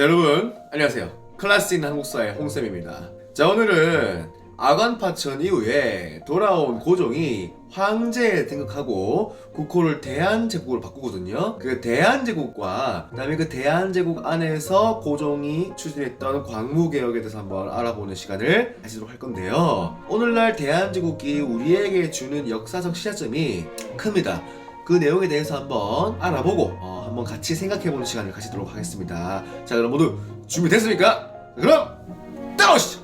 자, 여러분 안녕하세요. 클래스 있는 한국사의 홍쌤입니다. 자, 오늘은 아관파천 이후에 돌아온 고종이 황제에 등극하고 국호를 대한제국으로 바꾸거든요. 그 대한제국과 그다음에 그 대한제국 안에서 고종이 추진했던 광무개혁에 대해서 한번 알아보는 시간을 가지도록 할 건데요. 오늘날 대한제국이 우리에게 주는 역사적 시사점이 큽니다. 그 내용에 대해서 한번 알아보고 한번 같이 생각해보는 시간을 가지도록 하겠습니다. 자, 그럼 모두 준비됐습니까? 그럼 따라오시죠.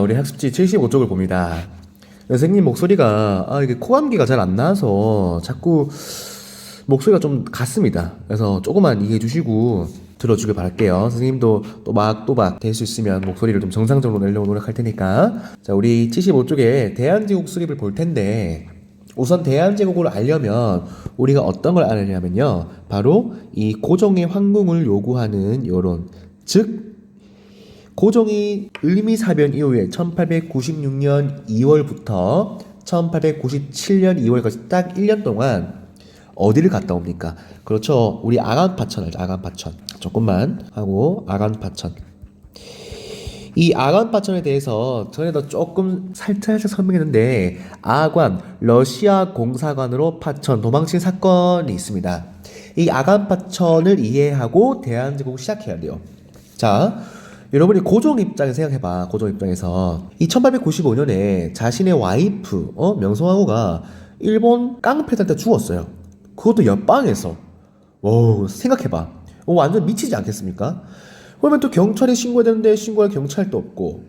우리 학습지 75쪽을 봅니다. 선생님 목소리가 이게 코감기가 잘 안 나와서 자꾸 목소리가 좀 갔습니다. 그래서 조금만 이해해 주시고 들어주길 바랄게요. 선생님도 또박또박 될 수 있으면 목소리를 좀 정상적으로 내려고 노력할 테니까. 자, 우리 75쪽에 대한제국 수립을 볼 텐데, 우선 대한제국을 알려면 우리가 어떤 걸 알아야냐면요, 바로 이 고종의 황궁을 요구하는 요런, 즉 고종이 을미사변 이후에 1896년 2월부터 1897년 2월까지 딱 1년 동안 어디를 갔다 옵니까? 그렇죠. 우리 아간파천 알죠? 아간파천. 조금만 하고 아간파천. 이 아간파천에 대해서 전에도 조금 살짝 설명했는데, 아관, 러시아 공사관으로 파천 도망친 사건이 있습니다. 이 아간파천을 이해하고 대한제국을 시작해야 돼요. 자, 여러분이 고종 입장에서 생각해봐. 고종 입장에서 이 1895년에 자신의 와이프 명성황후가 일본 깡패들한테 죽었어요. 그것도 옆방에서. 오, 생각해봐. 완전 미치지 않겠습니까? 그러면 또 경찰에 신고해야 되는데 신고할 경찰도 없고,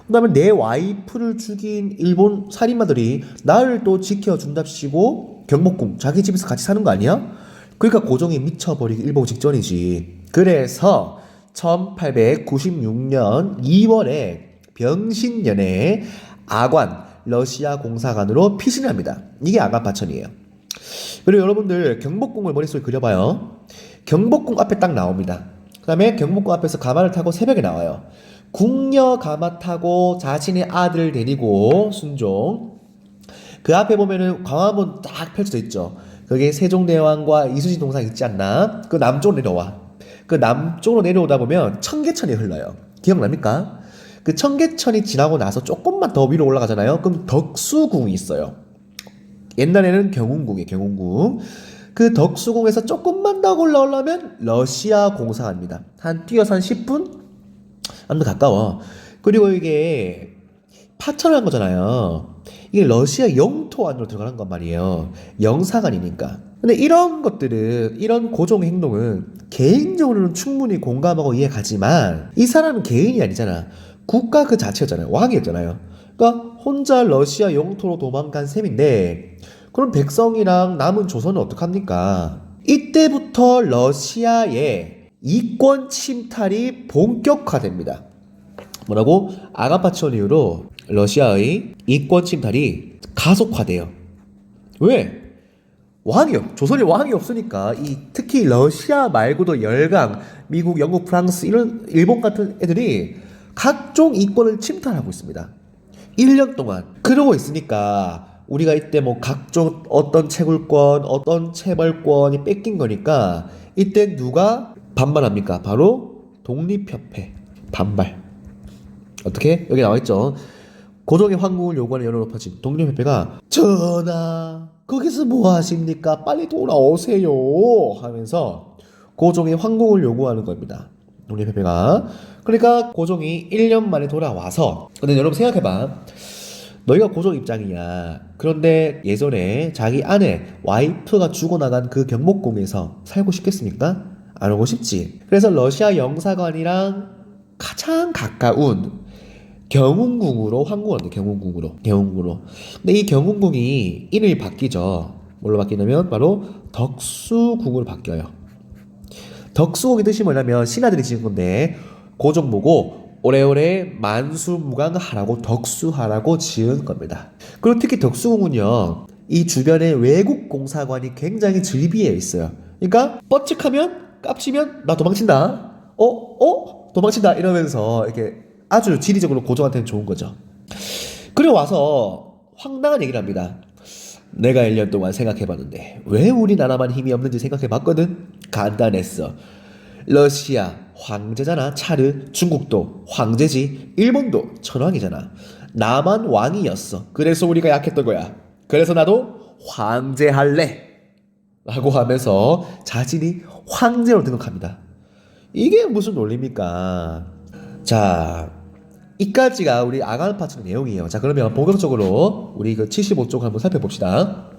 그 다음에 내 와이프를 죽인 일본 살인마들이 나를 또 지켜준답시고 경복궁 자기 집에서 같이 사는 거 아니야? 그러니까 고종이 미쳐버리기 일보기 직전이지. 그래서 1896년 2월에 병신년에 아관 러시아 공사관으로 피신을 합니다. 이게 아관파천이에요. 그리고 여러분들 경복궁을 머릿속에 그려봐요. 경복궁 앞에 딱 나옵니다. 그 다음에 경복궁 앞에서 가마를 타고 새벽에 나와요. 궁녀 가마 타고 자신의 아들을 데리고 순종. 그 앞에 보면은 광화문 딱 펼쳐져 있죠. 거기에 세종대왕과 이순신 동상 있지 않나? 그 남쪽으로 내려와. 그 남쪽으로 내려오다 보면 청계천이 흘러요. 기억납니까? 그 청계천이 지나고 나서 조금만 더 위로 올라가잖아요. 그럼 덕수궁이 있어요. 옛날에는 경운궁이에요. 경운궁. 그 덕수궁에서 조금만 더 올라오려면 러시아 공사관입니다. 뛰어서 한 10분? 아무튼 가까워. 그리고 이게 파천을 한 거잖아요. 이게 러시아 영토 안으로 들어가는 건 말이에요. 영사관이니까. 근데 이런 것들은, 이런 고종의 행동은 개인적으로는 충분히 공감하고 이해가지만, 이 사람은 개인이 아니잖아. 국가 그 자체였잖아요. 왕이었잖아요. 그러니까 혼자 러시아 영토로 도망간 셈인데, 그럼 백성이랑 남은 조선은 어떡합니까? 이때부터 러시아의 이권 침탈이 본격화됩니다. 뭐라고? 아간파천 이후로 러시아의 이권 침탈이 가속화돼요. 왜? 조선이 왕이 없으니까. 특히 러시아 말고도 열강, 미국, 영국, 프랑스, 이런 일본 같은 애들이 각종 이권을 침탈하고 있습니다. 1년 동안. 그러고 있으니까 우리가 이때 각종 어떤 채굴권, 어떤 체벌권이 뺏긴 거니까 이때 누가 반발합니까? 바로 독립협회 반발. 어떻게? 여기 나와있죠. 고종의 황궁을 요구하는 여론이 높아진 독립협회가, 전하, 거기서 뭐 하십니까? 빨리 돌아오세요 하면서 고종의 황궁을 요구하는 겁니다. 독립협회가. 그러니까 고종이 1년 만에 돌아와서, 근데 여러분 생각해봐. 너희가 고종 입장이야. 그런데 예전에 자기 아내, 와이프가 죽어나간 그 경복궁에서 살고 싶겠습니까? 안 오고 싶지. 그래서 러시아 영사관이랑 가장 가까운 경운궁으로 황궁을 한대. 경운궁으로. 근데 이 경운궁이 이름이 바뀌죠. 뭘로 바뀌냐면 바로 덕수궁으로 바뀌어요. 덕수궁의 뜻이 뭐냐면 신하들이 지은 건데, 고종 보고 오래오래 만수무강하라고 덕수하라고 지은 겁니다. 그리고 특히 덕수궁은요, 이 주변에 외국 공사관이 굉장히 즐비해 있어요. 그러니까 뻗칙하면, 깝치면 나 도망친다. 도망친다 이러면서 이렇게 아주 지리적으로 고종한테는 좋은 거죠. 그리고 와서 황당한 얘기를 합니다. 내가 1년 동안 생각해봤는데 왜 우리나라만 힘이 없는지 생각해봤거든. 간단했어. 러시아 황제잖아, 차르. 중국도 황제지. 일본도 천황이잖아. 나만 왕이었어. 그래서 우리가 약했던 거야. 그래서 나도 황제 할래 라고 하면서 자신이 황제로 등극합니다. 이게 무슨 논리입니까? 자, 이까지가 우리 아간 파트 내용이에요. 자, 그러면 본격적으로 우리 그 75쪽 한번 살펴봅시다.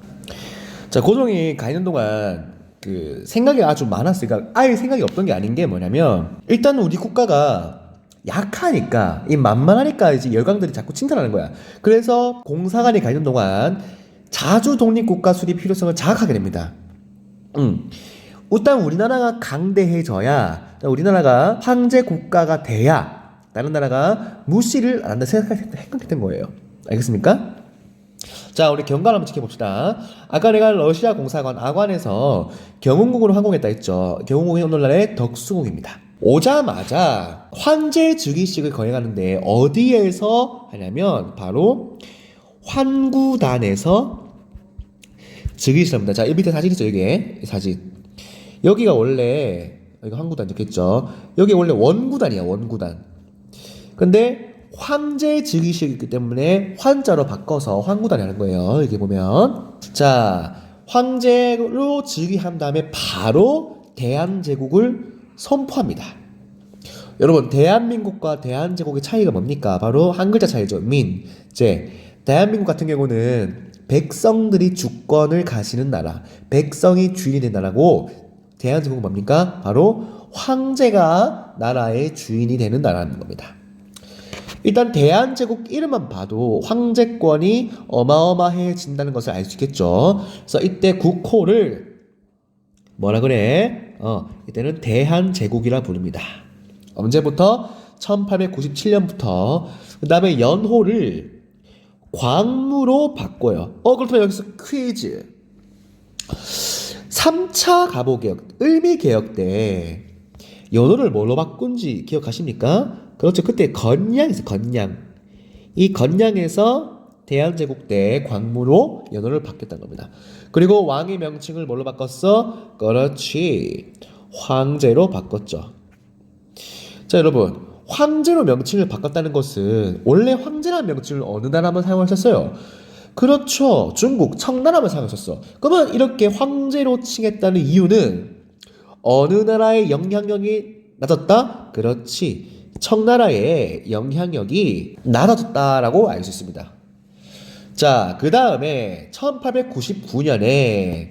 자, 고종이 가 있는 동안 그 생각이 아주 많았으니까 아예 생각이 없던 게 아닌 게 뭐냐면, 일단 우리 국가가 약하니까, 이 만만하니까 이제 열강들이 자꾸 칭찬하는 거야. 그래서 공사관이 가 있는 동안 자주 독립국가 수립 필요성을 자각하게 됩니다. 일단 우리나라가 강대해져야, 우리나라가 황제 국가가 돼야 다른 나라가 무시를 안 한다 생각했던 거예요. 알겠습니까? 자, 우리 경과를 한번 지켜봅시다. 아까 내가 러시아 공사관 아관에서 경운궁으로 항공했다 했죠. 경운궁이 오늘날의 덕수궁입니다. 오자마자 황제 즉위식을 거행하는데 어디에서 하냐면 바로 환구단에서 즉위식을 합니다. 자, 이 밑에 사진이죠. 이게 사진. 여기가 원래, 이거 환구단 적혔죠. 여기 원래 원구단이야. 원구단. 근데 황제 즉위식이기 때문에 환자로 바꿔서 환구단이 하는 거예요. 이렇게 보면. 자, 황제로 즉위한 다음에 바로 대한제국을 선포합니다. 여러분, 대한민국과 대한제국의 차이가 뭡니까? 바로 한 글자 차이죠. 민, 제. 대한민국 같은 경우는 백성들이 주권을 가지는 나라, 백성이 주인이 된 나라고, 대한제국은 뭡니까? 바로 황제가 나라의 주인이 되는 나라는 겁니다. 일단 대한제국 이름만 봐도 황제권이 어마어마해진다는 것을 알 수 있겠죠. 그래서 이때 국호를 뭐라 그래? 이때는 대한제국이라 부릅니다. 언제부터? 1897년부터. 그 다음에 연호를 광무로 바꿔요. 그렇다면 여기서 퀴즈. 3차 갑오개혁, 을미개혁 때 연호를 뭘로 바꾼지 기억하십니까? 그렇죠. 그때 건양에서 건양. 이 건양에서 대한제국 때 광무로 연호를 바뀌었던 겁니다. 그리고 왕의 명칭을 뭘로 바꿨어? 그렇지. 황제로 바꿨죠. 자, 여러분. 황제로 명칭을 바꿨다는 것은 원래 황제라는 명칭을 어느 나라만 사용하셨어요? 그렇죠. 중국 청나라만 사용하셨어. 그러면 이렇게 황제로 칭했다는 이유는 어느 나라의 영향력이 낮았다? 그렇지. 청나라의 영향력이 낮아졌다라고 알 수 있습니다. 자, 그 다음에 1899년에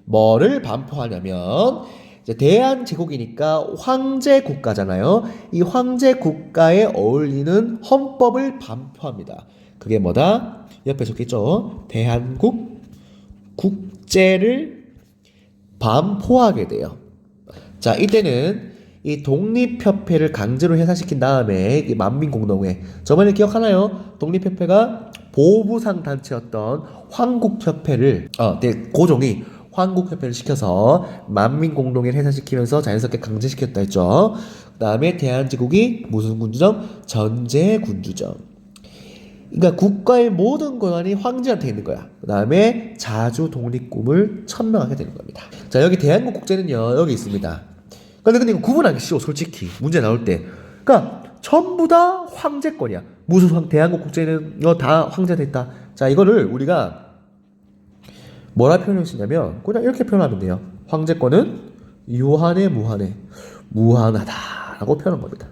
뭐를 반포하냐면, 이제 대한제국이니까 황제 국가잖아요. 이 황제 국가에 어울리는 헌법을 반포합니다. 그게 뭐다? 옆에 적혀있죠. 대한국 국제를 반포하게 돼요. 자, 이때는 이 독립협회를 강제로 해산시킨 다음에 이 만민공동회, 저번에 기억하나요? 독립협회가 보부상 단체였던 황국협회를 고종이 황국협회를 시켜서 만민공동회를 해산시키면서 자연스럽게 강제시켰다 했죠. 그 다음에 대한제국이 무슨 군주정? 전제군주정. 그러니까 국가의 모든 권한이 황제한테 있는 거야. 그 다음에 자주 독립 꿈을 천명하게 되는 겁니다. 자, 여기 대한국 국제는요, 여기 있습니다. 근데 이거 구분하기 쉬워, 솔직히. 문제 나올 때. 그러니까 전부 다 황제권이야. 무슨 대한국 국제는 다 황제한테 있다. 자, 이거를 우리가 뭐라 표현할 수 있냐면 그냥 이렇게 표현하면 돼요. 황제권은 유한해, 무한해. 무한하다라고 표현한 겁니다.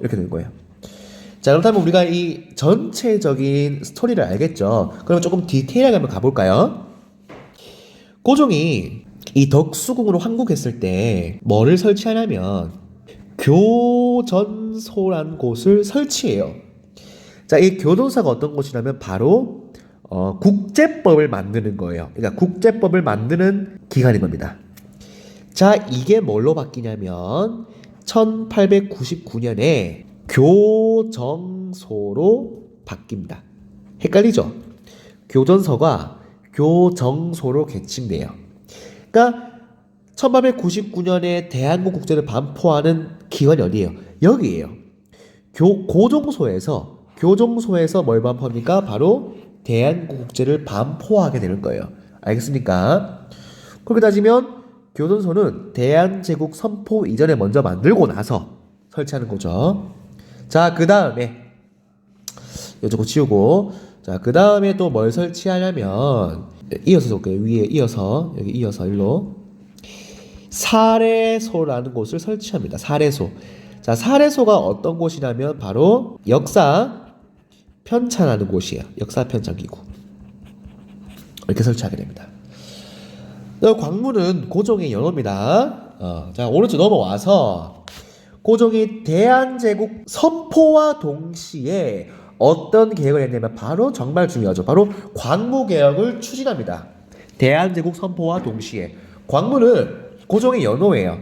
이렇게 되는 거예요. 자, 그렇다면 우리가 이 전체적인 스토리를 알겠죠? 그러면 조금 디테일하게 한번 가볼까요? 고종이 이 덕수궁으로 항국했을 때 뭐를 설치하냐면 교전소란 곳을 설치해요. 자, 이 교전소가 어떤 곳이냐면 바로 국제법을 만드는 거예요. 그러니까 국제법을 만드는 기관인 겁니다. 자, 이게 뭘로 바뀌냐면 1899년에 교정소로 바뀝니다. 헷갈리죠? 교전소가 교정소로 개칭돼요. 그러니까 1899년에 대한국 국제를 반포하는 기관이 어디예요? 여기예요. 교정소에서 뭘 반포합니까? 바로 대한국제를 반포하게 되는 거예요. 알겠습니까? 그렇게 따지면 교도소는 대한제국 선포 이전에 먼저 만들고 나서 설치하는 거죠. 자, 그 다음에 요거 지우고, 자, 그 다음에 또 뭘 설치하냐면 이어서 볼게요. 위에 이어서, 여기 이어서 일로 사례소라는 곳을 설치합니다. 사례소. 자, 사례소가 어떤 곳이냐면 바로 역사 편찬하는 곳이에요. 역사 편찬 기구. 이렇게 설치하게 됩니다. 광무는 고종의 연호입니다. 자, 오른쪽 넘어와서 고종이 대한제국 선포와 동시에 어떤 계획을 했냐면 바로 정말 중요하죠. 바로 광무개혁을 추진합니다. 대한제국 선포와 동시에. 광무는 고종의 연호예요.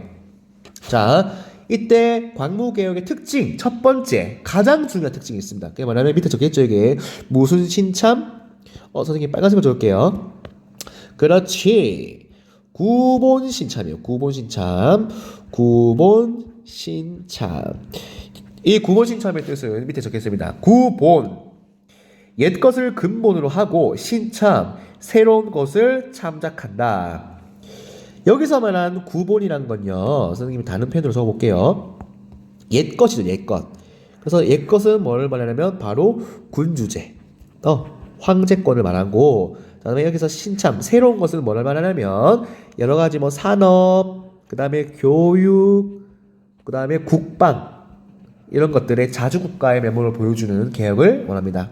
자, 이때 광무개혁의 특징 첫 번째 가장 중요한 특징이 있습니다. 그게 뭐냐면 밑에 적혀있죠. 이게 무슨 신참? 선생님 빨간색으로 적을게요. 그렇지. 구본신참이에요. 구본신참. 구본신참. 이 구본신참의 뜻은 밑에 적혀있습니다. 구본, 옛 것을 근본으로 하고 신참, 새로운 것을 참작한다. 여기서 말한 구본이란 건요, 선생님이 다른 펜으로 적어볼게요. 옛 것이죠. 옛 것. 그래서 옛 것은 뭘 말하냐면 바로 군주제, 황제권을 말하고, 그다음에 여기서 신참, 새로운 것은 뭐를 말하냐면 여러 가지 뭐 산업, 그다음에 교육, 그다음에 국방, 이런 것들의 자주국가의 면모를 보여주는 개혁을 원합니다.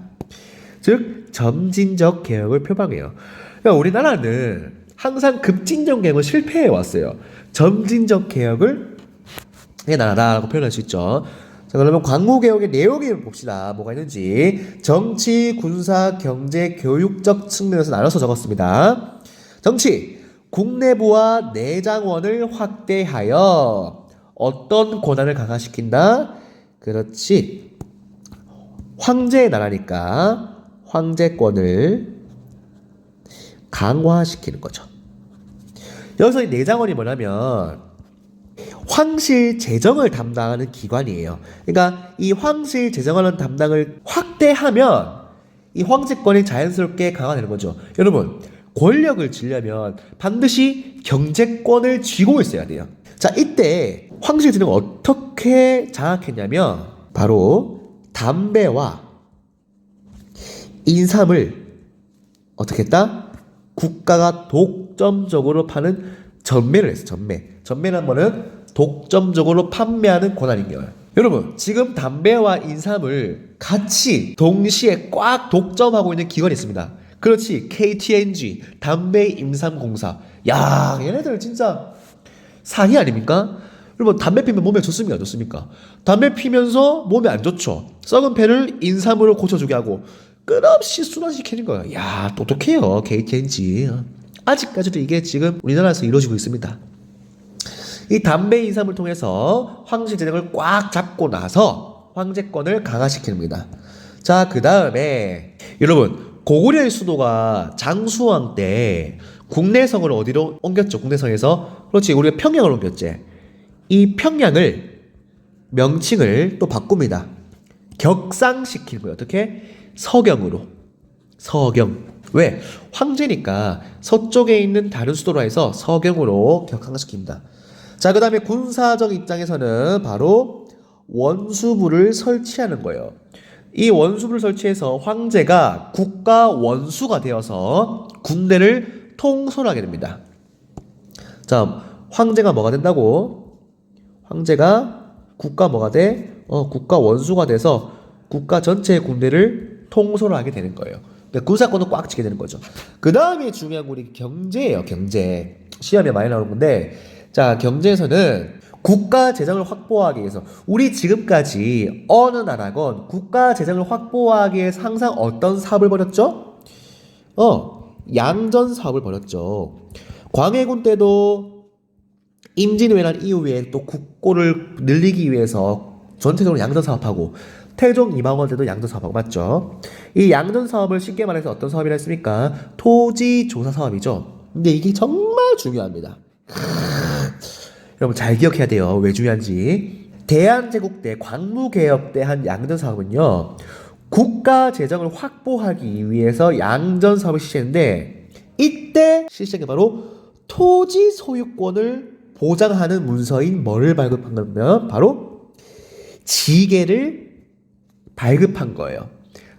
즉 점진적 개혁을 표방해요. 그러니까 우리나라는 항상 급진적 개혁을 실패해 왔어요. 점진적 개혁을 해 나라라고 표현할 수 있죠. 자, 그러면 광무개혁의 내용을 봅시다. 뭐가 있는지. 정치, 군사, 경제, 교육적 측면에서 나눠서 적었습니다. 정치, 국내부와 내장원을 확대하여 어떤 권한을 강화시킨다? 그렇지. 황제의 나라니까 황제권을 강화시키는 거죠. 여기서 이 내장원이 뭐냐면 황실 재정을 담당하는 기관이에요. 그러니까 이 황실 재정하는 담당을 확대하면 이 황제권이 자연스럽게 강화되는 거죠. 여러분, 권력을 쥐려면 반드시 경제권을 쥐고 있어야 돼요. 자, 이때 황실 재정을 어떻게 장악했냐면 바로 담배와 인삼을 어떻게 했다? 국가가 독점적으로 파는 전매를 했어요. 전매라는 거는 독점적으로 판매하는 권한인 거예요. 여러분, 지금 담배와 인삼을 같이 동시에 꽉 독점하고 있는 기관이 있습니다. 그렇지, KTNG, 담배임삼공사. 야, 얘네들 진짜 사기 아닙니까? 여러분, 담배 피면 몸에 좋습니까? 좋습니까? 담배 피면서 몸에 안 좋죠. 썩은 폐를 인삼으로 고쳐주게 하고 끝없이 순환시키는 거예요. 야, 똑똑해요, KTNG. 아직까지도 이게 지금 우리나라에서 이루어지고 있습니다. 이 담배 인삼을 통해서 황실 재정을 꽉 잡고 나서 황제권을 강화시킵니다. 자, 그 다음에 여러분, 고구려의 수도가 장수왕 때 국내성을 어디로 옮겼죠? 국내성에서. 그렇지, 우리가 평양을 옮겼지. 이 평양을 명칭을 또 바꿉니다. 격상시키는 거예요. 어떻게? 서경으로. 서경. 왜? 황제니까 서쪽에 있는 다른 수도로 해서 서경으로 격상시킵니다. 자, 그 다음에 군사적 입장에서는 바로 원수부를 설치하는 거예요. 이 원수부를 설치해서 황제가 국가 원수가 되어서 군대를 통솔하게 됩니다. 자, 황제가 뭐가 된다고? 황제가 국가 뭐가 돼? 국가 원수가 돼서 국가 전체의 군대를 통솔하게 되는 거예요. 군사권도 꽉 쥐게 되는 거죠. 그 다음에 중요한 건 우리 경제예요. 경제. 시험에 많이 나오는 건데, 자, 경제에서는 국가 재정을 확보하기 위해서, 우리 지금까지 어느 나라건 국가 재정을 확보하기 위해서 항상 어떤 사업을 벌였죠? 양전 사업을 벌였죠. 광해군 때도 임진왜란 이후에 또 국고를 늘리기 위해서 전체적으로 양전 사업하고, 태종 이망원 때도 양전 사업하고, 맞죠? 이 양전 사업을 쉽게 말해서 어떤 사업이라 했습니까? 토지 조사 사업이죠. 근데 이게 정말 중요합니다. 여러분 잘 기억해야 돼요. 왜 중요한지. 대한제국 때 광무개혁 때 한 양전 사업은요, 국가 재정을 확보하기 위해서 양전 사업을 실시했는데 이때 실시한 게 바로 토지 소유권을 보장하는 문서인 뭐를 발급한 거면 바로 지계를 발급한 거예요.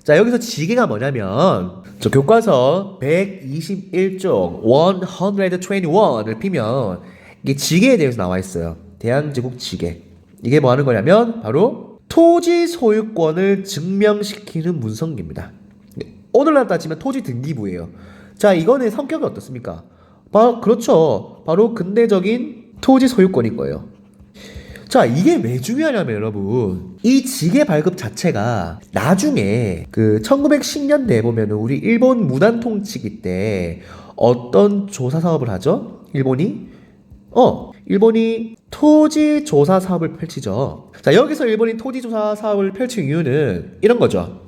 자, 여기서 지계가 뭐냐면 저 교과서 121쪽 121을 피면 이게 지계에 대해서 나와 있어요. 대한제국 지계. 이게 뭐 하는 거냐면 바로 토지 소유권을 증명시키는 문서입니다. 오늘날 따지면 토지 등기부예요. 자, 이거는 성격이 어떻습니까? 그렇죠. 바로 근대적인 토지 소유권인 거예요. 자, 이게 왜 중요하냐면 여러분, 이 지계 발급 자체가 나중에 그 1910년대에 보면 우리 일본 무단 통치기 때 어떤 조사 사업을 하죠? 일본이 토지 조사 사업을 펼치죠. 자, 여기서 일본이 토지 조사 사업을 펼친 이유는 이런 거죠.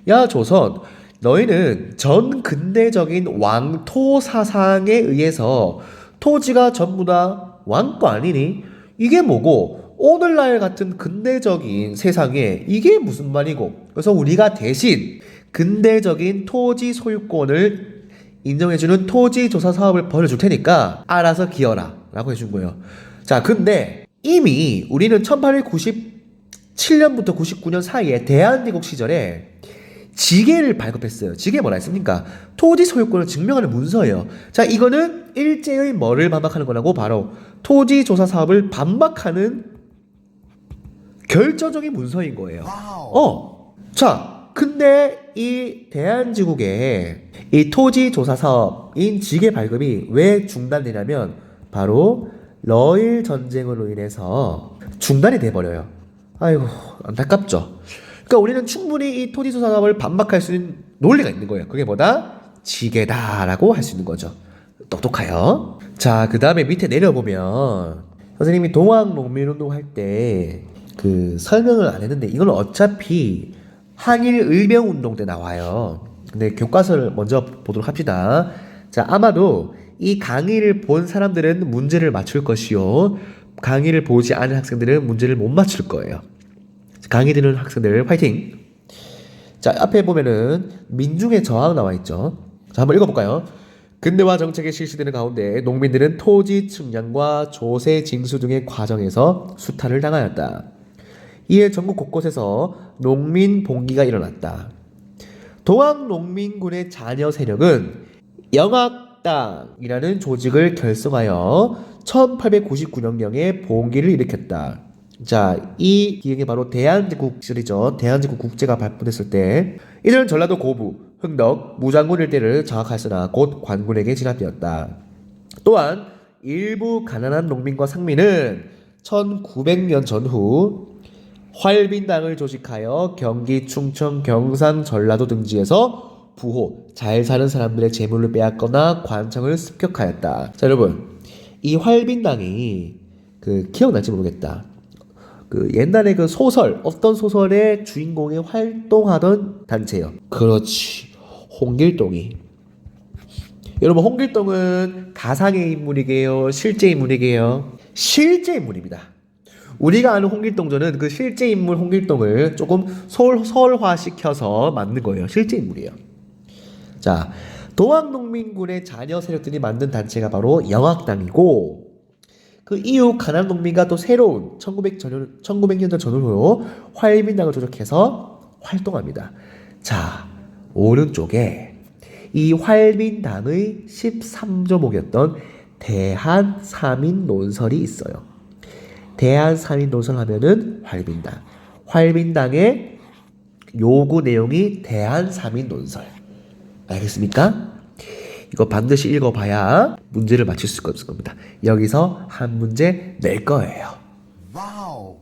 야, 조선, 너희는 전 근대적인 왕토 사상에 의해서 토지가 전부 다 왕거 아니니? 이게 뭐고? 오늘날 같은 근대적인 세상에 이게 무슨 말이고? 그래서 우리가 대신 근대적인 토지 소유권을 인정해주는 토지 조사 사업을 벌여줄 테니까 알아서 기어라 라고 해준 거예요. 자, 근데 이미 우리는 1897년부터 99년 사이에 대한민국 시절에 지계를 발급했어요. 지계 뭐라 했습니까? 토지 소유권을 증명하는 문서예요. 자, 이거는 일제의 뭐를 반박하는 거라고? 바로 토지 조사 사업을 반박하는 결정적인 문서인 거예요. 자, 근데 이 대한제국의 이 토지 조사 사업인 지계 발급이 왜 중단되냐면 바로 러일 전쟁으로 인해서 중단이 돼버려요. 아이고, 안타깝죠. 그러니까 우리는 충분히 이 토지 조사 사업을 반박할 수 있는 논리가 있는 거예요. 그게 뭐다? 지계다라고 할 수 있는 거죠. 똑똑해요. 자, 그 다음에 밑에 내려보면 선생님이 동학농민운동 할 때 그 설명을 안 했는데 이건 어차피 항일의병운동 때 나와요. 근데 교과서를 먼저 보도록 합시다. 자, 아마도 이 강의를 본 사람들은 문제를 맞출 것이요, 강의를 보지 않은 학생들은 문제를 못 맞출 거예요. 강의 듣는 학생들 화이팅! 자, 앞에 보면은 민중의 저항 나와 있죠. 자, 한번 읽어볼까요? 근대화 정책이 실시되는 가운데 농민들은 토지 측량과 조세 징수 등의 과정에서 수탈을 당하였다. 이에 전국 곳곳에서 농민 봉기가 일어났다. 동학농민군의 자녀 세력은 영학당이라는 조직을 결성하여 1899년경에 봉기를 일으켰다. 자, 이 기획이 바로 대한제국 시절이죠. 대한제국 국제가 발표됐을 때 이들은 전라도 고부, 흥덕, 무장군 일대를 장악하였으나 곧 관군에게 진압되었다. 또한 일부 가난한 농민과 상민은 1900년 전후 활빈당을 조직하여 경기, 충청, 경상, 전라도 등지에서 부호, 잘 사는 사람들의 재물을 빼앗거나 관청을 습격하였다. 자, 여러분, 이 활빈당이 기억날지 모르겠다. 옛날에 소설, 어떤 소설의 주인공이 활동하던 단체예요. 그렇지, 홍길동이. 여러분, 홍길동은 가상의 인물이게요, 실제 인물이게요? 실제 인물입니다. 우리가 아는 홍길동전은 그 실제 인물 홍길동을 조금 서울화시켜서 만든 거예요. 실제 인물이에요. 자, 동학농민군의 자녀 세력들이 만든 단체가 바로 영학당이고, 그 이후 가난 농민과 또 새로운 1900년대 전후로 활민당을 조직해서 활동합니다. 자, 오른쪽에 이 활민당의 13조목이었던 대한삼인논설이 있어요. 대한삼인논설 하면은 활민당. 활민당의 요구 내용이 대한삼인논설. 알겠습니까? 이거 반드시 읽어봐야 문제를 맞출 수가 없을 겁니다. 여기서 한 문제 낼 거예요. 와우.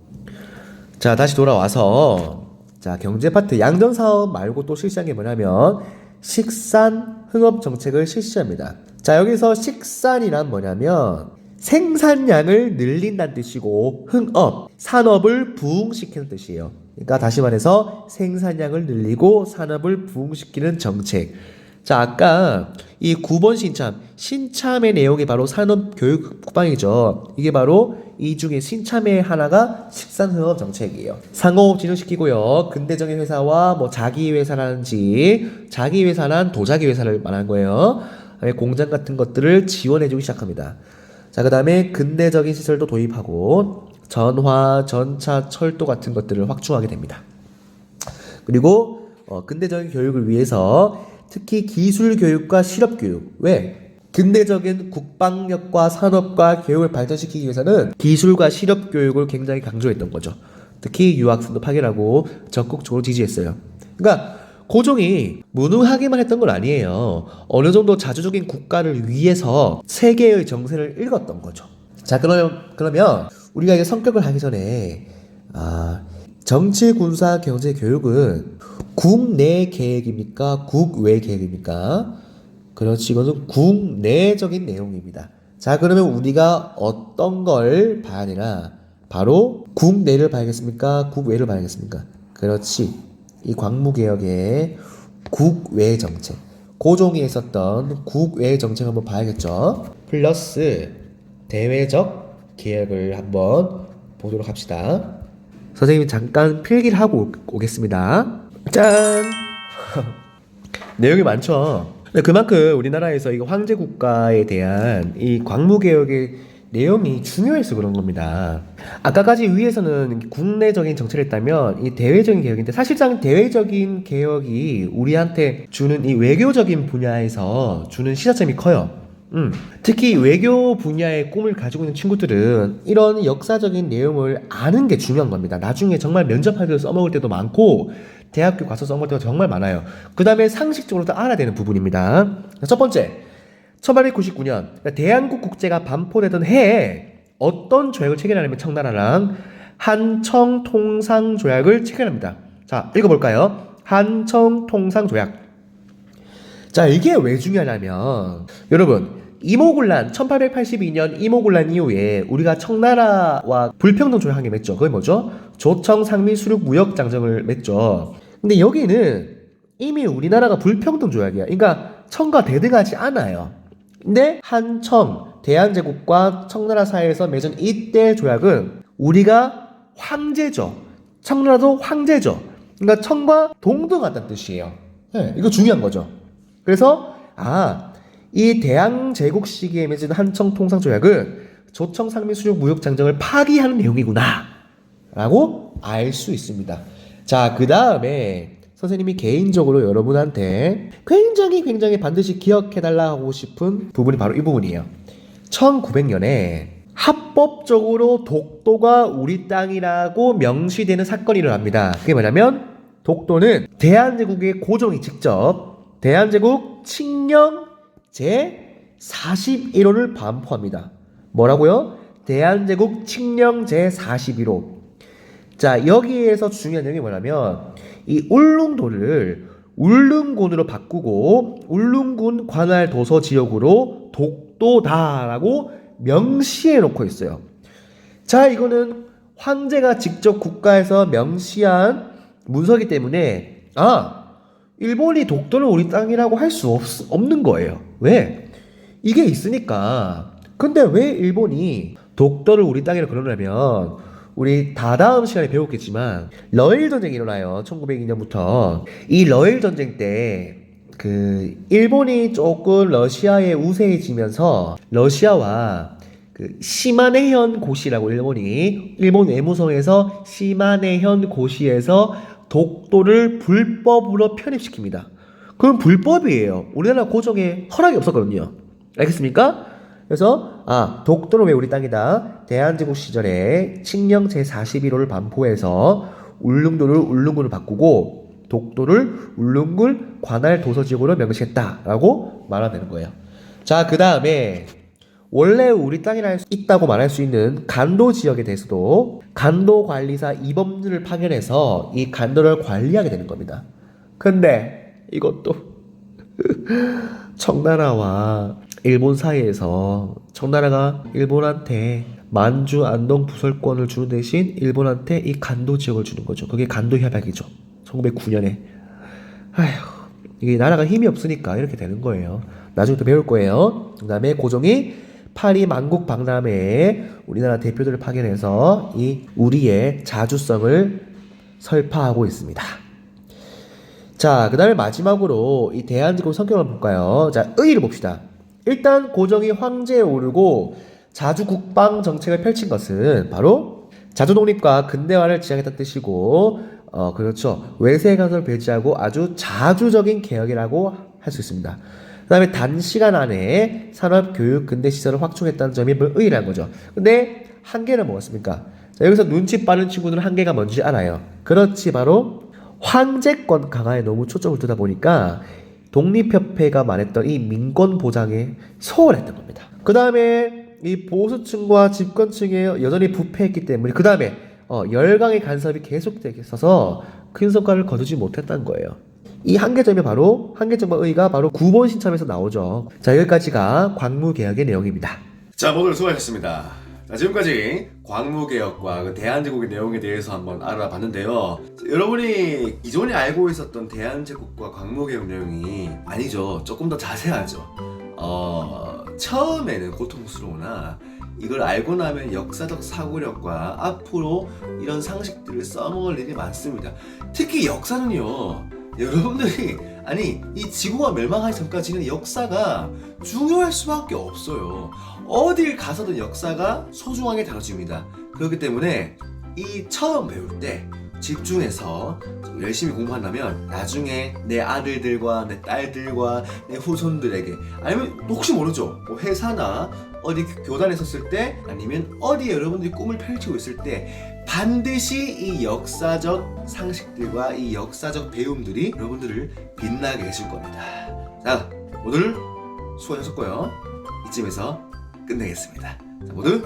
자, 다시 돌아와서 자, 경제 파트 양전 사업 말고 또 실시한 게 뭐냐면 식산 흥업 정책을 실시합니다. 자, 여기서 식산이란 뭐냐면 생산량을 늘린다는 뜻이고 흥업, 산업을 부흥시키는 뜻이에요. 그러니까 다시 말해서 생산량을 늘리고 산업을 부흥시키는 정책. 자, 아까 이 9번 신참의 내용이 바로 산업교육 국방이죠. 이게 바로 이 중에 신참의 하나가 식산산업 정책이에요. 상호 진흥시키고요. 근대적인 회사와 뭐 자기회사라든지 자기회사란 도자기회사를 말하는 거예요. 공장 같은 것들을 지원해주기 시작합니다. 자, 그 다음에 근대적인 시설도 도입하고 전화, 전차, 철도 같은 것들을 확충하게 됩니다. 그리고 근대적인 교육을 위해서 특히 기술 교육과 실업 교육, 왜? 근대적인 국방력과 산업과 교육을 발전시키기 위해서는 기술과 실업 교육을 굉장히 강조했던 거죠. 특히 유학생도 파견하고 적극적으로 지지했어요. 그러니까 고종이 무능하게만 했던 건 아니에요. 어느 정도 자주적인 국가를 위해서 세계의 정세를 읽었던 거죠. 자, 그러면 우리가 이제 성격을 하기 전에 정치, 군사, 경제, 교육은 국내 계획입니까? 국외 계획입니까? 그렇지, 이것은 국내적인 내용입니다. 자, 그러면 우리가 어떤 걸 봐야 되나? 바로 국내를 봐야겠습니까? 국외를 봐야겠습니까? 그렇지, 이 광무개혁의 국외 정책, 고종이 했었던 국외 정책 한번 봐야겠죠. 플러스 대외적 개혁을 한번 보도록 합시다. 선생님이 잠깐 필기를 하고 오겠습니다. 짠! 내용이 많죠. 그만큼 우리나라에서 이거 황제 국가에 대한 이 광무개혁의 내용이 중요해서 그런 겁니다. 아까까지 위에서는 국내적인 정책을 했다면 이 대외적인 개혁인데, 사실상 대외적인 개혁이 우리한테 주는 이 외교적인 분야에서 주는 시사점이 커요. 특히 외교 분야의 꿈을 가지고 있는 친구들은 이런 역사적인 내용을 아는 게 중요한 겁니다. 나중에 정말 면접할 때 써먹을 때도 많고 대학교 가서 써먹을 때도 정말 많아요. 그 다음에 상식적으로도 알아야 되는 부분입니다. 첫 번째, 1899년 대한국 국제가 반포되던 해에 어떤 조약을 체결하냐면 청나라랑 한청통상조약을 체결합니다. 자, 읽어볼까요? 한청통상조약. 자, 이게 왜 중요하냐면 여러분, 이모군란 1882년 이모군란 이후에 우리가 청나라와 불평등 조약을 맺죠. 그게 뭐죠? 조청 상미 수륙 무역 장정을 맺죠. 근데 여기는 이미 우리나라가 불평등 조약이야. 그러니까 청과 대등하지 않아요. 근데 한청 대한제국과 청나라 사이에서 맺은 이때 조약은 우리가 황제죠. 청나라도 황제죠. 그러니까 청과 동등하다는 뜻이에요. 네, 이거 중요한 거죠. 그래서 이 대한제국 시기에 맺은 한청통상조약은 조청 상미 수륙 무역 장정을 파기하는 내용이구나 라고 알 수 있습니다. 자, 그 다음에 선생님이 개인적으로 여러분한테 굉장히 반드시 기억해달라 하고 싶은 부분이 바로 이 부분이에요. 1900년에 합법적으로 독도가 우리 땅이라고 명시되는 사건이 일어납니다. 그게 뭐냐면 독도는 대한제국의 고종이 직접 대한제국 칙령 제41호를 반포합니다. 뭐라고요? 대한제국 칙령 제41호. 자, 여기에서 중요한 내용이 뭐냐면 이 울릉도를 울릉군으로 바꾸고 울릉군 관할 도서 지역으로 독도다라고 명시해 놓고 있어요. 자, 이거는 황제가 직접 국가에서 명시한 문서이기 때문에 일본이 독도를 우리 땅이라고 할 수 없는 거예요. 왜? 이게 있으니까. 근데 왜 일본이 독도를 우리 땅이라고 그러냐면 우리 다다음 시간에 배웠겠지만 러일 전쟁이 일어나요. 1902년부터. 이 러일 전쟁 때 그 일본이 조금 러시아에 우세해지면서 러시아와 그 시마네현 고시라고 일본 외무성에서 시마네현 고시에서 독도를 불법으로 편입시킵니다. 그럼 불법이에요. 우리나라 고종에 허락이 없었거든요. 알겠습니까? 그래서 독도는 왜 우리 땅이다. 대한제국 시절에 칙령 제41호를 반포해서 울릉도를 울릉군을 바꾸고 독도를 울릉군 관할 도서지역으로 명시했다라고 말하면 되는 거예요. 자, 그 다음에 원래 우리 땅이라 있다고 말할 수 있는 간도 지역에 대해서도 간도관리사 이범률을 파견해서 이 간도를 관리하게 되는 겁니다. 근데 이것도 청나라와 일본 사이에서 청나라가 일본한테 만주, 안동, 부설권을 주는 대신 일본한테 이 간도 지역을 주는 거죠. 그게 간도 협약이죠. 1909년에. 이게 나라가 힘이 없으니까 이렇게 되는 거예요. 나중에 또 배울 거예요. 그 다음에 고종이 파리 만국 박람회에 우리나라 대표들을 파견해서 이 우리의 자주성을 설파하고 있습니다. 자, 그 다음에 마지막으로 이 대한제국 성격을 볼까요? 자, 의의를 봅시다. 일단 고종이 황제에 오르고 자주국방 정책을 펼친 것은 바로 자주독립과 근대화를 지향했다는 뜻이고, 그렇죠. 외세 간섭을 배제하고 아주 자주적인 개혁이라고 할 수 있습니다. 그 다음에 단시간 안에 산업, 교육, 근대 시설을 확충했다는 점이 의의라는 거죠. 근데 한계는 뭐였습니까? 자, 여기서 눈치 빠른 친구들은 한계가 뭔지 알아요. 그렇지, 바로 황제권 강화에 너무 초점을 두다 보니까 독립협회가 말했던 이 민권 보장에 소홀했던 겁니다. 그 다음에 이 보수층과 집권층에 여전히 부패했기 때문에 그 다음에 열강의 간섭이 계속되게 있어서 큰 성과를 거두지 못했다는 거예요. 이 한계점이 바로 한계점과 의의가 바로 9번 신참에서 나오죠. 자, 여기까지가 광무개혁의 내용입니다. 자, 모두 수고하셨습니다. 자, 지금까지 광무개혁과 그 대한제국의 내용에 대해서 한번 알아봤는데요. 여러분이 기존에 알고 있었던 대한제국과 광무개혁 내용이 아니죠. 조금 더 자세하죠. 처음에는 고통스러우나 이걸 알고 나면 역사적 사고력과 앞으로 이런 상식들을 써먹을 일이 많습니다. 특히 역사는요, 여러분들이 이 지구가 멸망하기 전까지는 역사가 중요할 수밖에 없어요. 어딜 가서든 역사가 소중하게 다뤄집니다. 그렇기 때문에 이 처음 배울 때 집중해서 열심히 공부한다면 나중에 내 아들들과 내 딸들과 내 후손들에게, 아니면 혹시 모르죠, 뭐 회사나 어디 교단에 섰을 때, 아니면 어디에 여러분들이 꿈을 펼치고 있을 때 반드시 이 역사적 상식들과 이 역사적 배움들이 여러분들을 빛나게 해줄 겁니다. 자, 모두 수고하셨고요. 이쯤에서 끝내겠습니다. 자, 모두